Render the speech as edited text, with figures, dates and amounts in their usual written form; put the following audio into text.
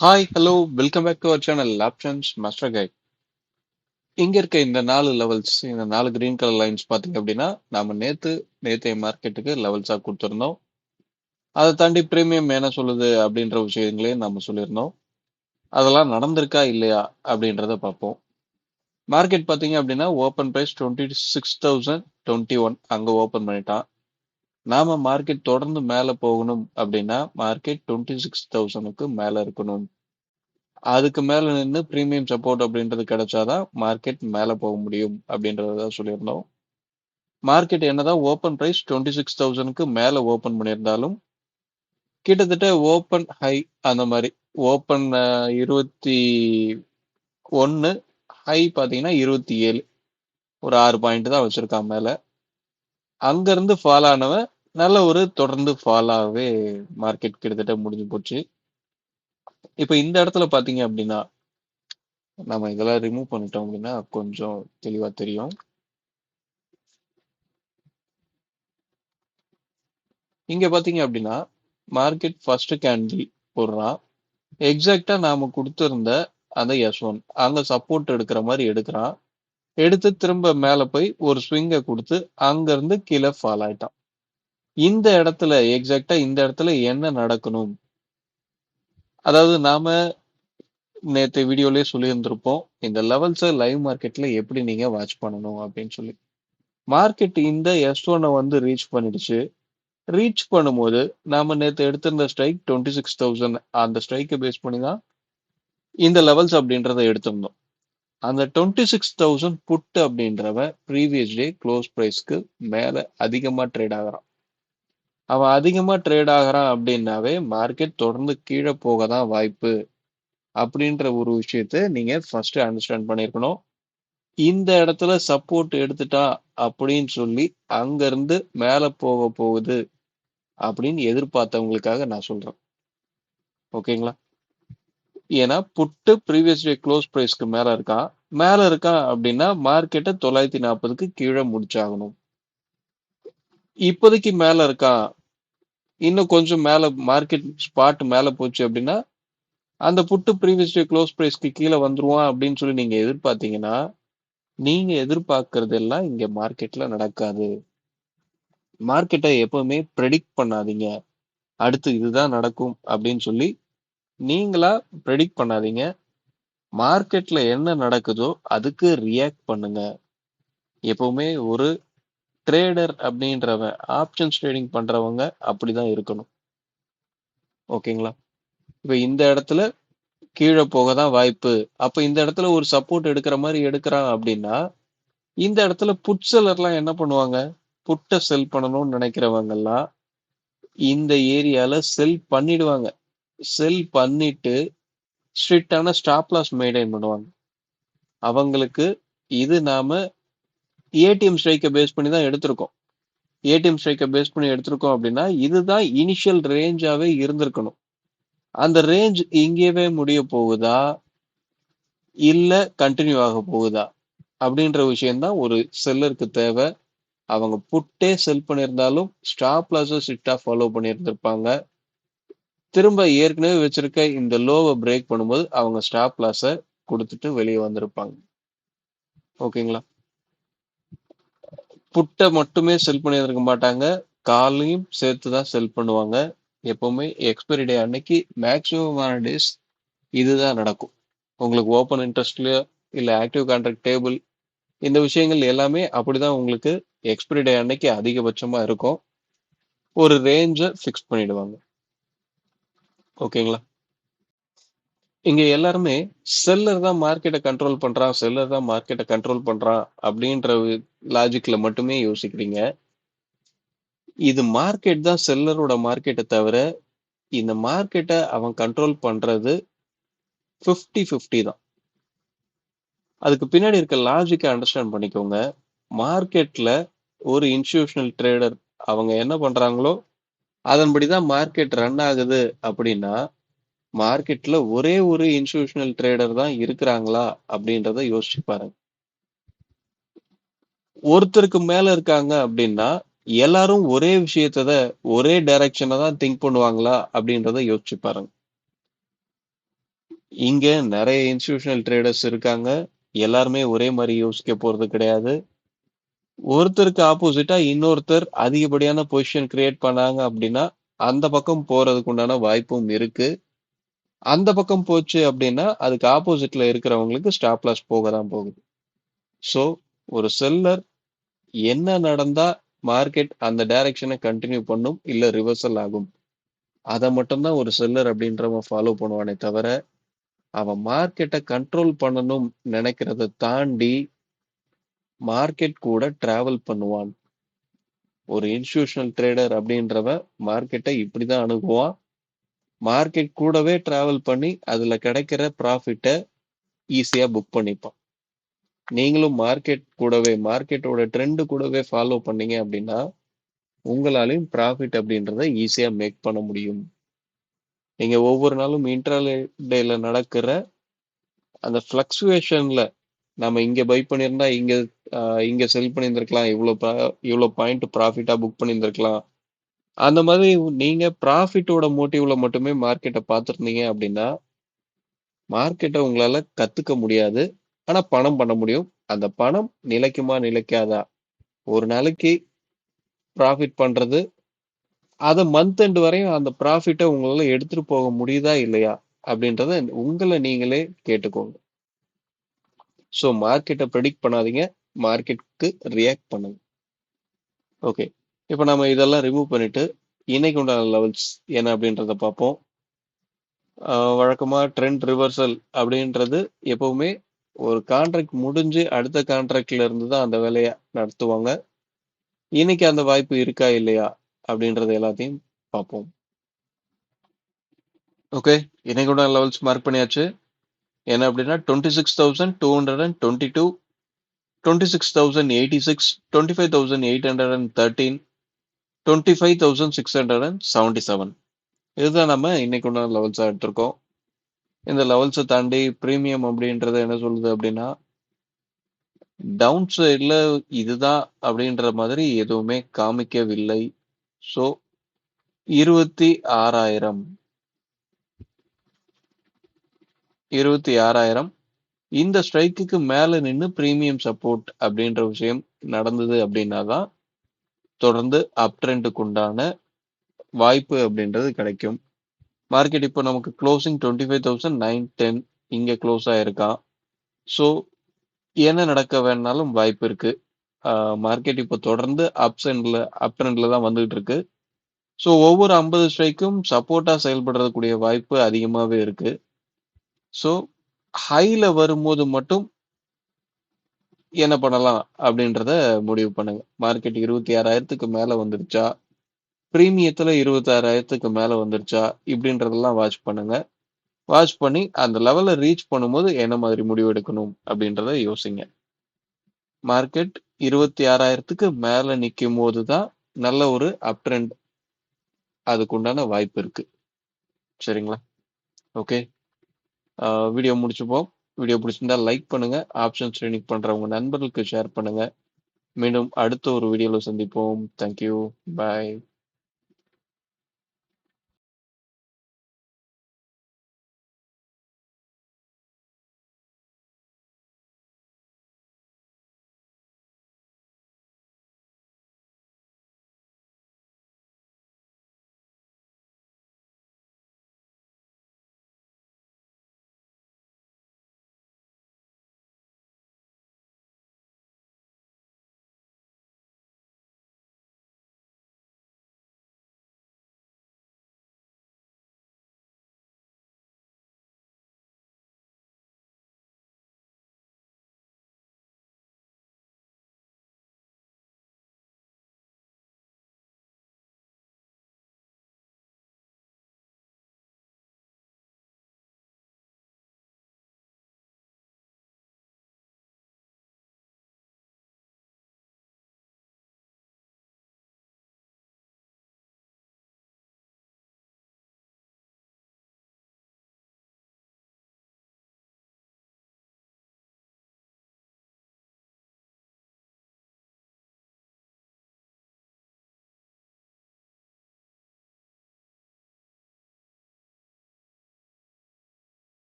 Hi, hello, welcome back to our channel options master guide. இங்க இருக்க இந்த 4 levels, இந்த 4 கிரீன் கலர் லைன்ஸ் பாத்தீங்க அப்படின்னா, நாம நேத்தைய மார்க்கெட்டுக்கு லெவல்ஸா கொடுத்திருந்தோம். அதை தாண்டி பிரீமியம் என்ன சொல்லுது அப்படின்ற விஷயங்களையும் நாம சொல்லியிருந்தோம். அதெல்லாம் நடந்திருக்கா இல்லையா அப்படின்றத பார்ப்போம். மார்க்கெட் பாத்தீங்க அப்படின்னா ஓப்பன் பிரைஸ் 26,021 அங்க ஓபன் பண்ணிட்டான். நாம மார்க்கெட் தொடர்ந்து மேல போகணும் அப்படின்னா மார்க்கெட் 26,000க்கு மேல இருக்கணும். அதுக்கு மேல நின்னு பிரீமியம் சப்போர்ட் அப்படின்றது கிடைச்சாதான் மார்க்கெட் மேல போக முடியும் அப்படின்றத சொல்லியிருந்தோம். மார்க்கெட் என்னதான் ஓப்பன் பிரைஸ் 26,000க்கு மேல ஓபன் பண்ணியிருந்தாலும் கிட்டத்தட்ட ஓப்பன் ஹை அந்த மாதிரி ஓப்பன் 21, ஹை பாத்தீங்கன்னா 27, ஒரு 6 பாயிண்ட் தான் வச்சிருக்கான் மேல. அங்க இருந்து ஃபால் ஆனவன் நல்ல ஒரு தொடர்ந்து ஃபால் ஆகவே மார்க்கெட் கிட்டத்தட்ட முடிஞ்சு போச்சு. இப்ப இந்த இடத்துல பாத்தீங்க அப்படின்னா நம்ம இதெல்லாம் ரிமூவ் பண்ணிட்டோம் அப்படின்னா கொஞ்சம் தெளிவா தெரியும். இங்க பாத்தீங்க அப்படின்னா மார்க்கெட் ஃபர்ஸ்ட் கேண்டில் போடுறான். எக்ஸாக்டா நாம கொடுத்திருந்த அந்த S1 அங்க சப்போர்ட் எடுக்கிற மாதிரி எடுக்கிறான். எடுத்து திரும்ப மேல போய் ஒரு ஸ்விங்க கொடுத்து அங்க இருந்து கீழே ஃபால் ஆயிட்டான். இந்த இடத்துல எக்ஸாக்டா இந்த இடத்துல என்ன நடக்கணும்? அதாவது நாம நேத்து வீடியோலயே சொல்லியிருந்திருப்போம், இந்த லெவல்ஸை லைவ் மார்க்கெட்ல எப்படி நீங்க வாட்ச் பண்ணணும் அப்படின்னு சொல்லி. மார்க்கெட் இந்த S1 வந்து ரீச் பண்ணிடுச்சு. ரீச் பண்ணும்போது நாம நேத்து எடுத்திருந்த ஸ்ட்ரைக் 26,000 அந்த ஸ்ட்ரைக்கை பேஸ் பண்ணி தான் இந்த லெவல்ஸ் அப்படின்றத எடுத்திருந்தோம். அந்த 26,000 புட் அப்படின்றவன் ப்ரீவியஸ் டே க்ளோஸ் பிரைஸ்க்கு மேல அதிகமா ட்ரேட் ஆகுறான். அவன் அதிகமா ட்ரேட் ஆகுறான் அப்படின்னாவே மார்க்கெட் தொடர்ந்து கீழே போக தான் வாய்ப்பு அப்படின்ற ஒரு விஷயத்த நீங்க ஃபர்ஸ்ட் அண்டர்ஸ்டாண்ட் பண்ணிருக்கணும். இந்த இடத்துல சப்போர்ட் எடுத்துட்டா அப்படின்னு சொல்லி அங்க இருந்து மேல போக போகுது அப்படின்னு எதிர்பார்த்தவங்களுக்காக நான் சொல்றேன். ஓகேங்களா? ஏன்னா புட்டு ப்ரீவியஸ் டே க்ளோஸ் பிரைஸ்க்கு மேல இருக்கான் அப்படின்னா மார்க்கெட்டை 940க்கு கீழே முடிச்சாகணும். இப்போதைக்கு மேல இருக்கான், இன்னும் கொஞ்சம் மேல மார்க்கெட் ஸ்பாட் மேல போச்சு அப்படின்னா அந்த புட்டு ப்ரீவியஸ் டே க்ளோஸ் பிரைஸ்க்கு கீழே வந்துருவான் அப்படின்னு சொல்லி நீங்க எதிர்பார்த்தீங்கன்னா நீங்க எதிர்பார்க்கறது எல்லாம் இங்க மார்க்கெட்ல நடக்காது. மார்க்கெட்டை எப்பவுமே ப்ரெடிக்ட் பண்ணாதீங்க. அடுத்து இதுதான் நடக்கும் அப்படின்னு சொல்லி நீங்களா ப்ரெடிக்ட் பண்ணாதீங்க. மார்க்கெட்ல என்ன நடக்குதோ அதுக்கு ரியாக்ட் பண்ணுங்க. எப்பவுமே ஒரு ட்ரேடர் அப்படின்றவன், ஆப்ஷன்ஸ் ட்ரேடிங் பண்றவங்க அப்படிதான் இருக்கணும். ஓகேங்களா? இப்ப இந்த இடத்துல கீழே போக தான் வாய்ப்பு. அப்ப இந்த இடத்துல ஒரு சப்போர்ட் எடுக்கிற மாதிரி எடுக்கிறான் அப்படின்னா இந்த இடத்துல புட் செல்லர்லாம் என்ன பண்ணுவாங்க? புட்டை செல் பண்ணணும்னு நினைக்கிறவங்க எல்லாம் இந்த ஏரியால செல் பண்ணிடுவாங்க. செல் பண்ணிட்டு ஸ்ட்ரிக்டான ஸ்டாப் லாஸ் மெயின்டைன் பண்ணுவாங்க. அவங்களுக்கு இது நாம ஏடிஎம் ஸ்ட்ரைக்கை பேஸ் பண்ணி தான் எடுத்திருக்கோம். ஏடிஎம் ஸ்ட்ரைக்கை பேஸ் பண்ணி எடுத்திருக்கோம் அப்படின்னா இதுதான் இனிஷியல் ரேஞ்சாவே இருந்திருக்கணும். அந்த ரேஞ்ச் இங்கேயே முடிய போகுதா இல்ல கண்டினியூ ஆக போகுதா அப்படின்ற விஷயம்தான் ஒரு செல்லருக்கு தேவை. அவங்க புட்டே செல் பண்ணியிருந்தாலும் ஸ்டாப் லாஸை ஸ்ட்ரிக்டா ஃபாலோ பண்ணியிருந்திருப்பாங்க. திரும்ப ஏற்கனவே வச்சிருக்க இந்த லோவை பிரேக் பண்ணும்போது அவங்க ஸ்டாப் லாஸை கொடுத்துட்டு வெளியே வந்திருப்பாங்க. ஓகேங்களா? புட்டை மட்டுமே செல் பண்ணியிருக்க மாட்டாங்க, காலையும் சேர்த்து தான் செல் பண்ணுவாங்க. எப்பவுமே எக்ஸ்பைரி டே அன்னைக்கு மேக்சிமமான டேஸ் இதுதான் நடக்கும். உங்களுக்கு ஓப்பன் இன்ட்ரெஸ்ட்லயோ இல்ல ஆக்டிவ் கான்ட்ராக்ட் டேபிள் இந்த விஷயங்கள் எல்லாமே அப்படிதான் உங்களுக்கு எக்ஸ்பைரி டே அன்னைக்கு அதிகபட்சமா இருக்கும். ஒரு ரேஞ்சை ஃபிக்ஸ் பண்ணிடுவாங்க. ஓகேங்களா? இங்க எல்லாருமே செல்லர் தான் மார்க்கெட்டை கண்ட்ரோல் பண்றான், செல்லர் தான் மார்க்கெட்டை கண்ட்ரோல் பண்றான் அப்படின்ற லாஜிக்ல மட்டுமே யோசிக்கிறீங்க. இது மார்க்கெட் தான் செல்லரோட மார்க்கெட்டை தவிர இந்த மார்க்கெட்டை அவன் கண்ட்ரோல் பண்றது 50-50 தான். அதுக்கு பின்னாடி இருக்க லாஜிக்கை அண்டர்ஸ்டாண்ட் பண்ணிக்கோங்க. மார்க்கெட்ல ஒரு இன்ஸ்டிடியூஷனல் ட்ரேடர் அவங்க என்ன பண்றாங்களோ அதன்படிதான் மார்க்கெட் ரன் ஆகுது அப்படின்னா மார்க்கெட்ல ஒரே ஒரு இன்ஸ்டிடியூஷனல் ட்ரேடர் தான் இருக்கிறாங்களா அப்படின்றத யோசிச்சு பாருங்க. ஒருத்தருக்கு மேல இருக்காங்க அப்படின்னா எல்லாரும் ஒரே விஷயத்த ஒரே டைரக்ஷனை தான் திங்க் பண்ணுவாங்களா அப்படின்றத யோசிச்சு பாருங்க. இங்க நிறைய இன்ஸ்டிடியூஷனல் ட்ரேடர்ஸ் இருக்காங்க. எல்லாருமே ஒரே மாதிரி யோசிக்க போறது கிடையாது. ஒருத்தருக்கு ஆப்போசிட்டா இன்னொருத்தர் அதிகப்படியான பொசிஷன் கிரியேட் பண்ணாங்க அப்படின்னா அந்த பக்கம் போறதுக்கு உண்டான வாய்ப்பும் இருக்கு. அந்த பக்கம் போச்சு அப்படின்னா அதுக்கு ஆப்போசிட்ல இருக்கிறவங்களுக்கு ஸ்டாப் லாஸ் போக தான் போகுது. ஸோ ஒரு செல்லர் என்ன நடந்தா மார்க்கெட் அந்த டைரக்ஷனை கண்டினியூ பண்ணும் இல்ல ரிவர்சல் ஆகும், அதை மட்டும்தான் ஒரு செல்லர் அப்படின்றவன் ஃபாலோ பண்ணுவானே தவிர அவன் மார்க்கெட்டை கண்ட்ரோல் பண்ணணும் நினைக்கிறத தாண்டி மார்க்கெட் கூட டிராவல் பண்ணுவான். ஒரு இன்ஸ்டிடியூஷனல் ட்ரேடர் அப்படின்றவன் மார்க்கெட்டை இப்படிதான் அணுகுவான். மார்க்கெட் கூடவே டிராவல் பண்ணி அதுல கிடைக்கிற ப்ராஃபிட்டை ஈஸியா புக் பண்ணிப்பான். நீங்களும் மார்க்கெட் கூடவே மார்க்கெட்டோட ட்ரெண்ட் கூடவே ஃபாலோ பண்ணீங்க அப்படின்னா உங்களாலையும் ப்ராஃபிட் அப்படின்றத ஈஸியா மேக் பண்ண முடியும். நீங்க ஒவ்வொரு நாளும் இன்ட்ராடேல நடக்கிற அந்த ஃபிளக்சுவேஷன்ல நம்ம இங்க பை பண்ணியிருந்தா இங்க செல் பண்ணியிருந்திருக்கலாம், இவ்வளவு பாயிண்ட் ப்ராஃபிட்டா புக் பண்ணியிருந்திருக்கலாம். அந்த மாதிரி நீங்க ப்ராஃபிட்டோட மோட்டிவ்ல மட்டுமே மார்க்கெட்டை பார்த்துருந்தீங்க அப்படின்னா மார்க்கெட்டை உங்களால கத்துக்க முடியாது. ஆனா பணம் பண்ண முடியும். அந்த பணம் நிலைக்குமா நிலைக்காதா, ஒரு நாளைக்கு ப்ராஃபிட் பண்றது அதை மந்த் எண்ட் வரையும் அந்த ப்ராஃபிட்டை உங்களால எடுத்துட்டு போக முடியுதா இல்லையா அப்படின்றத உங்களை நீங்களே கேட்டுக்கோங்க. ஸோ மார்க்கெட்டை ப்ரெடிக்ட் பண்ணாதீங்க, மார்க்கெட்டுக்கு ரியாக்ட் பண்ணுங்க. ஓகே, இப்போ நம்ம இதெல்லாம் ரிமூவ் பண்ணிட்டு இன்னைக்கு உண்டான லெவல்ஸ் என்ன அப்படின்றத பார்ப்போம். வழக்கமா ட்ரெண்ட் ரிவர்சல் அப்படின்றது எப்பவுமே ஒரு கான்ட்ராக்ட் முடிஞ்சு அடுத்த கான்ட்ராக்ட்ல இருந்து தான் அந்த வேலையை நடத்துவாங்க. இன்னைக்கு அந்த வாய்ப்பு இருக்கா இல்லையா அப்படின்றது எல்லாத்தையும் பார்ப்போம். ஓகே, இன்னைக்கு உண்டான லெவல்ஸ் மார்க் பண்ணியாச்சு. என்ன அப்படின்னா 26,222, 26,086, 25,813, 25,677. இதுதான் நம்ம இன்னைக்கு உண்டான லெவல்ஸா எடுத்திருக்கோம். இந்த லெவல்ஸை தாண்டி பிரீமியம் அப்படின்றது என்ன சொல்லுது அப்படின்னா டவுன் சைட்ல இதுதான் அப்படின்ற மாதிரி எதுவுமே காமிக்கவில்லை. ஸோ 26,000 இந்த ஸ்ட்ரைக்குக்கு மேல நின்று பிரீமியம் சப்போர்ட் அப்படின்ற விஷயம் நடந்தது அப்படின்னா தான் தொடர்ந்து அப் ட்ரெண்டுக்கு உண்டான வாய்ப்பு அப்படின்றது கிடைக்கும். மார்க்கெட் இப்போ நமக்கு க்ளோசிங் 25,910 இங்க க்ளோஸ் ஆயிருக்கான். ஸோ என்ன நடக்க வேணாலும் வாய்ப்பு இருக்கு. மார்க்கெட் இப்போ தொடர்ந்து அப் ட்ரெண்ட்ல தான் வந்துகிட்டு இருக்கு. ஸோ ஒவ்வொரு 50 ஸ்ட்ரைக்கும் சப்போர்ட்டா செயல்படுறதுக்கூடிய வாய்ப்பு அதிகமாவே இருக்கு. ஸோ ஹைல வரும்போது மட்டும் என்ன பண்ணலாம் அப்படின்றத முடிவு பண்ணுங்க. மார்க்கெட் 26,000க்கு மேல வந்துருச்சா, பிரீமியத்துல 26,000க்கு மேல வந்துருச்சா இப்படின்றதெல்லாம் வாட்ச் பண்ணுங்க. வாட்ச் பண்ணி அந்த லெவலை ரீச் பண்ணும்போது என்ன மாதிரி முடிவு எடுக்கணும் அப்படின்றத யோசிங்க. மார்க்கெட் 26,000க்கு மேல நிற்கும் போதுதான் நல்ல ஒரு அப் ட்ரெண்ட் அதுக்கு உண்டான வாய்ப்பு இருக்கு. சரிங்களா? ஓகே, வீடியோ முடிச்சுப்போம். வீடியோ பிடிச்சிருந்தா லைக் பண்ணுங்க. ஆப்ஷன்ஸ் ட்ரெயினிங் பண்ற உங்க நண்பர்களுக்கு ஷேர் பண்ணுங்க. மீண்டும் அடுத்த ஒரு வீடியோல சந்திப்போம். தேங்க்யூ. பாய்.